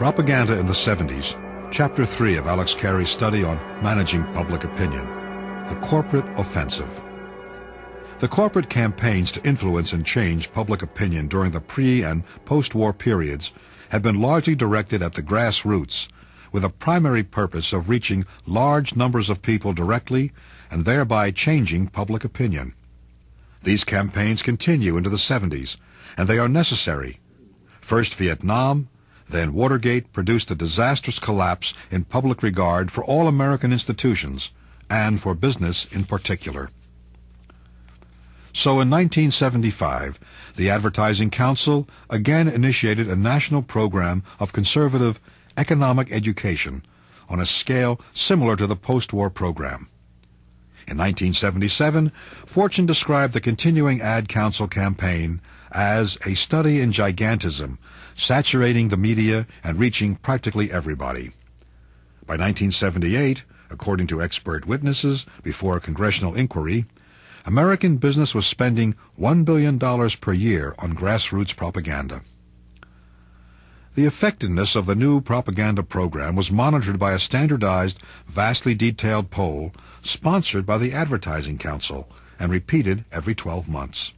Propaganda in the 70s, Chapter 3 of Alex Carey's study on managing public opinion, the corporate offensive. The corporate campaigns to influence and change public opinion during the pre- and post-war periods have been largely directed at the grassroots, with a primary purpose of reaching large numbers of people directly and thereby changing public opinion. These campaigns continue into the 70s, and they are necessary. First Vietnam, then Watergate produced a disastrous collapse in public regard for all American institutions, and for business in particular. So in 1975, the Advertising Council again initiated a national program of conservative economic education on a scale similar to the post-war program. In 1977, Fortune described the continuing Ad Council campaign as a study in gigantism, saturating the media and reaching practically everybody. By 1978, according to expert witnesses before a congressional inquiry, American business was spending $1 billion per year on grassroots propaganda. The effectiveness of the new propaganda program was monitored by a standardized, vastly detailed poll sponsored by the Advertising Council and repeated every 12 months.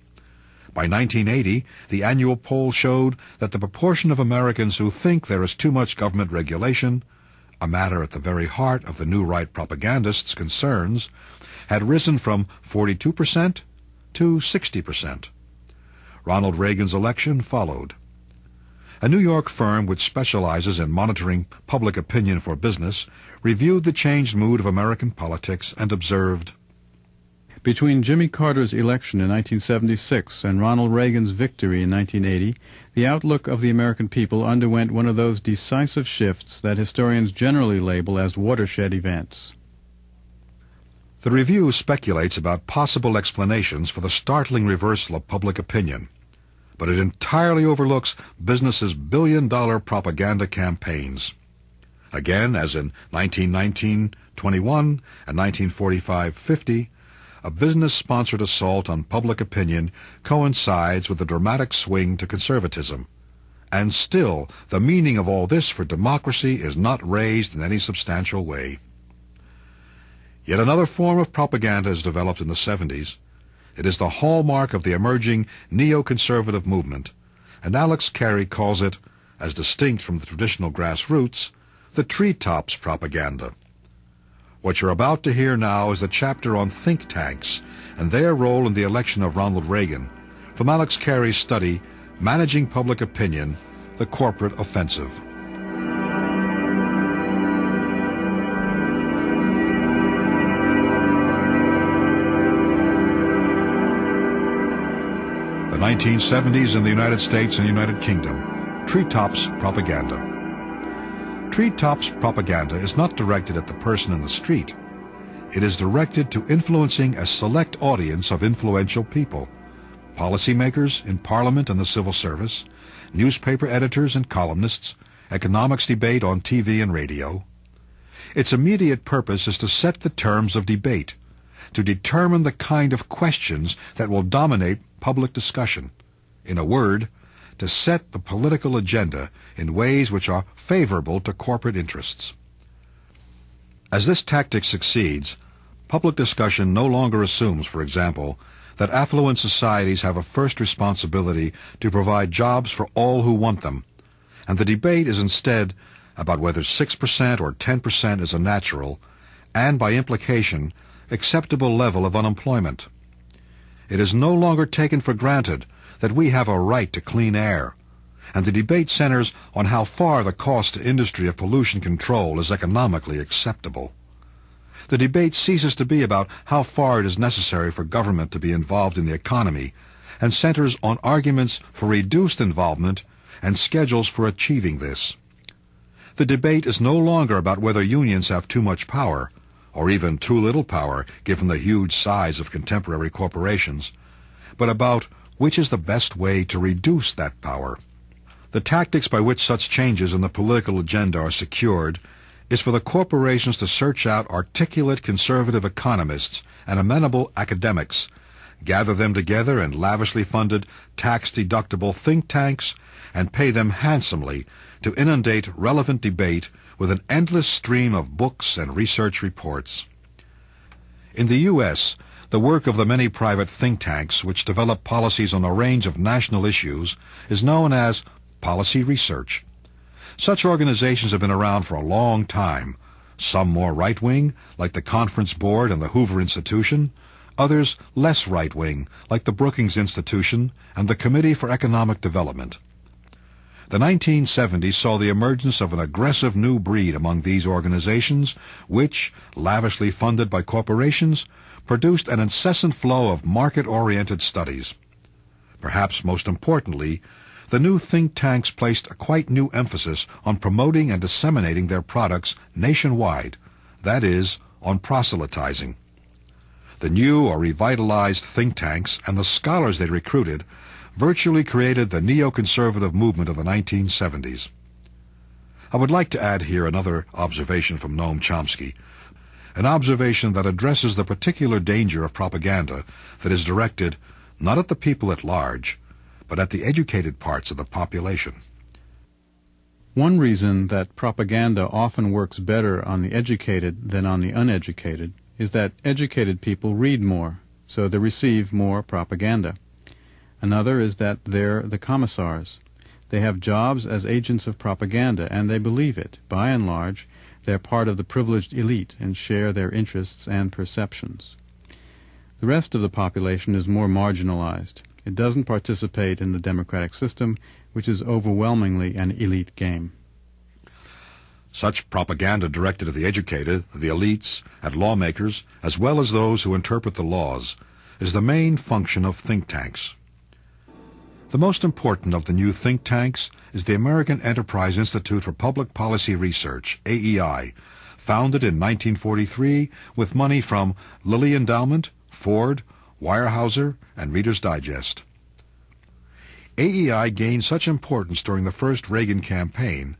By 1980, the annual poll showed that the proportion of Americans who think there is too much government regulation, a matter at the very heart of the new right propagandists' concerns, had risen from 42% to 60%. Ronald Reagan's election followed. A New York firm which specializes in monitoring public opinion for business reviewed the changed mood of American politics and observed, "Between Jimmy Carter's election in 1976 and Ronald Reagan's victory in 1980, the outlook of the American people underwent one of those decisive shifts that historians generally label as watershed events." The review speculates about possible explanations for the startling reversal of public opinion, but it entirely overlooks business's billion-dollar propaganda campaigns. Again, as in 1919-21 and 1945-50, a business-sponsored assault on public opinion coincides with a dramatic swing to conservatism. And still, the meaning of all this for democracy is not raised in any substantial way. Yet another form of propaganda is developed in the 70s. It is the hallmark of the emerging neoconservative movement, and Alex Carey calls it, as distinct from the traditional grassroots, the treetops propaganda. What you're about to hear now is a chapter on think tanks and their role in the election of Ronald Reagan, from Alex Carey's study, Managing Public Opinion, the Corporate Offensive. The 1970s in the United States and United Kingdom, treetops propaganda. Treetops propaganda is not directed at the person in the street. It is directed to influencing a select audience of influential people, policymakers in Parliament and the civil service, newspaper editors and columnists, economics debate on TV and radio. Its immediate purpose is to set the terms of debate, to determine the kind of questions that will dominate public discussion. In a word, to set the political agenda in ways which are favorable to corporate interests. As this tactic succeeds, public discussion no longer assumes, for example, that affluent societies have a first responsibility to provide jobs for all who want them, and the debate is instead about whether 6% or 10% is a natural, and by implication, acceptable level of unemployment. It is no longer taken for granted that we have a right to clean air, and the debate centers on how far the cost to industry of pollution control is economically acceptable. The debate ceases to be about how far it is necessary for government to be involved in the economy, and centers on arguments for reduced involvement and schedules for achieving this. The debate is no longer about whether unions have too much power, or even too little power given the huge size of contemporary corporations, but about which is the best way to reduce that power. The tactics by which such changes in the political agenda are secured is for the corporations to search out articulate conservative economists and amenable academics, gather them together in lavishly funded, tax-deductible think tanks, and pay them handsomely to inundate relevant debate with an endless stream of books and research reports. In the U.S., the work of the many private think tanks which develop policies on a range of national issues is known as policy research. Such organizations have been around for a long time, some more right-wing, like the Conference Board and the Hoover Institution, others less right-wing, like the Brookings Institution and the Committee for Economic Development. The 1970s saw the emergence of an aggressive new breed among these organizations, which, lavishly funded by corporations, produced an incessant flow of market-oriented studies. Perhaps most importantly, the new think tanks placed a quite new emphasis on promoting and disseminating their products nationwide, that is, on proselytizing. The new or revitalized think tanks and the scholars they recruited virtually created the neoconservative movement of the 1970s. I would like to add here another observation from Noam Chomsky, an observation that addresses the particular danger of propaganda that is directed not at the people at large, but at the educated parts of the population. One reason that propaganda often works better on the educated than on the uneducated is that educated people read more, so they receive more propaganda. Another is that they're the commissars. They have jobs as agents of propaganda, and they believe it. By and large, they're part of the privileged elite and share their interests and perceptions. The rest of the population is more marginalized. It doesn't participate in the democratic system, which is overwhelmingly an elite game. Such propaganda directed at the educated, the elites, at lawmakers, as well as those who interpret the laws, is the main function of think tanks. The most important of the new think tanks is the American Enterprise Institute for Public Policy Research, AEI, founded in 1943 with money from Lilly Endowment, Ford, Weyerhaeuser, and Reader's Digest. AEI gained such importance during the first Reagan campaign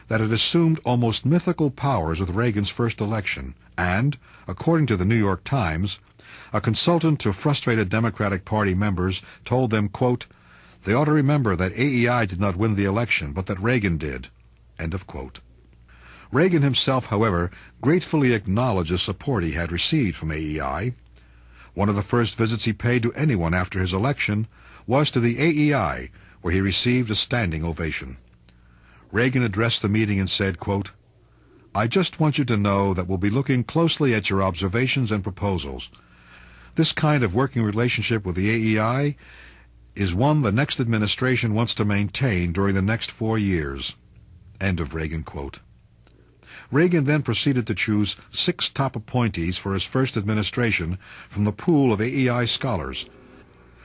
that it assumed almost mythical powers with Reagan's first election, and, according to the New York Times, a consultant to frustrated Democratic Party members told them, quote, "They ought to remember that AEI did not win the election, but that Reagan did." End of quote. Reagan himself, however, gratefully acknowledged the support he had received from AEI. One of the first visits he paid to anyone after his election was to the AEI, where he received a standing ovation. Reagan addressed the meeting and said, quote, "I just want you to know that we'll be looking closely at your observations and proposals. This kind of working relationship with the AEI is one the next administration wants to maintain during the next 4 years." End of Reagan quote. Reagan then proceeded to choose 6 top appointees for his first administration from the pool of AEI scholars.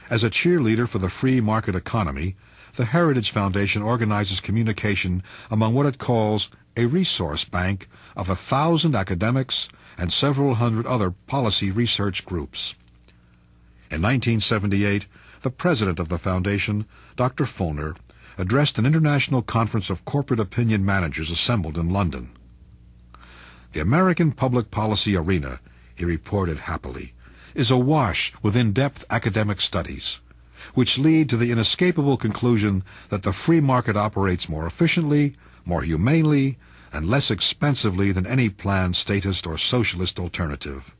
As a cheerleader for the free market economy, the Heritage Foundation organizes communication among what it calls a resource bank of 1,000 academics and several hundred other policy research groups. In 1978, the president of the foundation, Dr. Fulner, addressed an international conference of corporate opinion managers assembled in London. "The American public policy arena," he reported happily, "is awash with in-depth academic studies, which lead to the inescapable conclusion that the free market operates more efficiently, more humanely, and less expensively than any planned statist or socialist alternative."